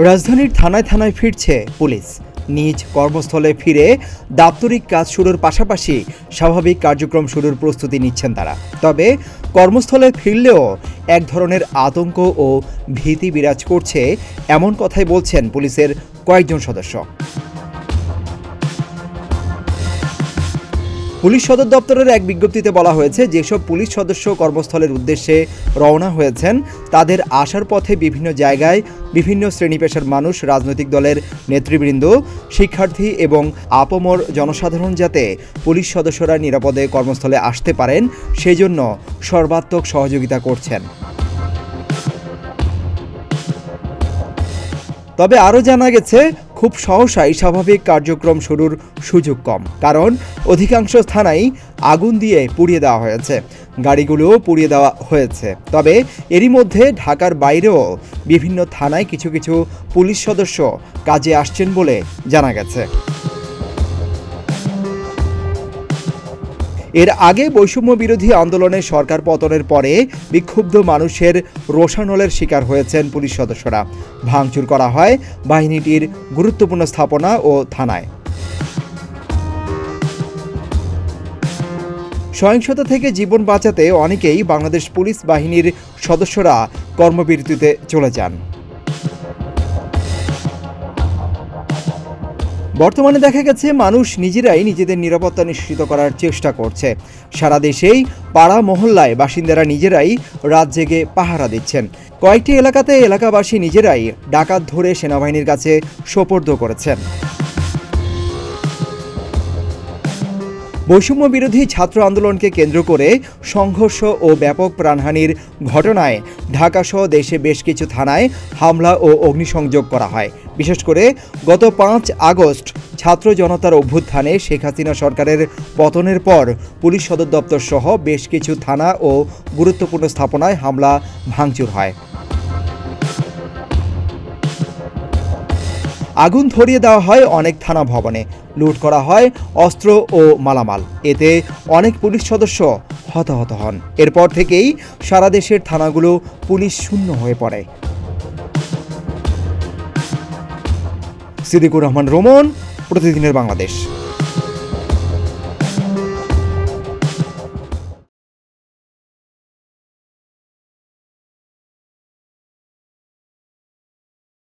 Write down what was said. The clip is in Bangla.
রাজধানীর থানায় থানায় ফিরছে পুলিশ। নিজ কর্মস্থলে ফিরে দাপ্তরিক কাজ শুরুর পাশাপাশি স্বাভাবিক কার্যক্রম শুরুর প্রস্তুতি নিচ্ছেন তারা। তবে কর্মস্থলে ফিরলেও এক ধরনের আতঙ্ক ও ভীতি বিরাজ করছে, এমন কথাই বলছেন পুলিশের কয়েকজন সদস্য। পুলিশ সদর দপ্তরের এক বিজ্ঞপ্তিতে বলা হয়েছে, যেসব পুলিশ সদস্য কর্মস্থলের উদ্দেশ্যে রওনা হয়েছেন তাদের আসার পথে বিভিন্ন জায়গায় বিভিন্ন শ্রেণী পেশার মানুষ, রাজনৈতিক দলের নেতৃবৃন্দ, শিক্ষার্থী এবং আপামর জনসাধারণ যাতে পুলিশ সদস্যরা নিরাপদে কর্মস্থলে আসতে পারেন সেজন্য সর্বাত্মক সহযোগিতা করছেন। তবে আরও জানা গেছে, খুব সহসাই স্বাভাবিক কার্যক্রম শুরুর সুযোগ কম, কারণ অধিকাংশ স্থানেই আগুন দিয়ে পুড়িয়ে দেওয়া হয়েছে, গাড়িগুলোও পুড়িয়ে দেওয়া হয়েছে। তবে এরই মধ্যে ঢাকার বাইরেও বিভিন্ন থানায় কিছু কিছু পুলিশ সদস্য কাজে আসছেন বলে জানা গেছে। এর আগে বৈষম্য বিরোধী আন্দোলনে সরকার পতনের পরে বিক্ষুব্ধ মানুষের রোষানলের শিকার হয়েছেন পুলিশ সদস্যরা। ভাঙচুর করা হয় বাহিনীটির গুরুত্বপূর্ণ স্থাপনা ও থানায়। সহিংসতা থেকে জীবন বাঁচাতে অনেকেই বাংলাদেশ পুলিশ বাহিনীর সদস্যরা কর্মবিরতিতে চলে যান। বর্তমানে দেখা গেছে মানুষ নিজেরাই নিজেদের নিরাপত্তা নিশ্চিত করার চেষ্টা করছে। সারা দেশেই পাড়া মহল্লায় বাসিন্দারা নিজেরাই রাত জেগে পাহারা দিচ্ছেন। কয়েকটি এলাকাতে এলাকাবাসী নিজেরাই ডাকাত ধরে সেনাবাহিনীর কাছে সোপর্দ করেছেন। বৈষম্য বিরোধী ছাত্র আন্দোলনকে কেন্দ্র করে সংঘর্ষ ও ব্যাপক প্রাণহানির ঘটনায় ঢাকাসহ দেশে বেশ কিছু থানায় হামলা ও অগ্নিসংযোগ করা হয়। বিশেষ করে গত 5 আগস্ট ছাত্র জনতার অভ্যুত্থানে শেখ হাসিনা সরকারের পতনের পর পুলিশ সদর দপ্তর সহ বেশ কিছু থানা ও গুরুত্বপূর্ণ স্থাপনায় হামলা ভাঙচুর হয়। আগুন ধরিয়ে দেওয়া হয় অনেক থানা ভবনে, লুট করা হয় অস্ত্র ও মালামাল। এতে অনেক পুলিশ সদস্য হতাহত হন। এরপর থেকেই সারা দেশের থানাগুলো পুলিশ শূন্য হয়ে পড়ে। সিদ্দিকুর রহমান, রোমন, প্রতিদিনের বাংলাদেশ।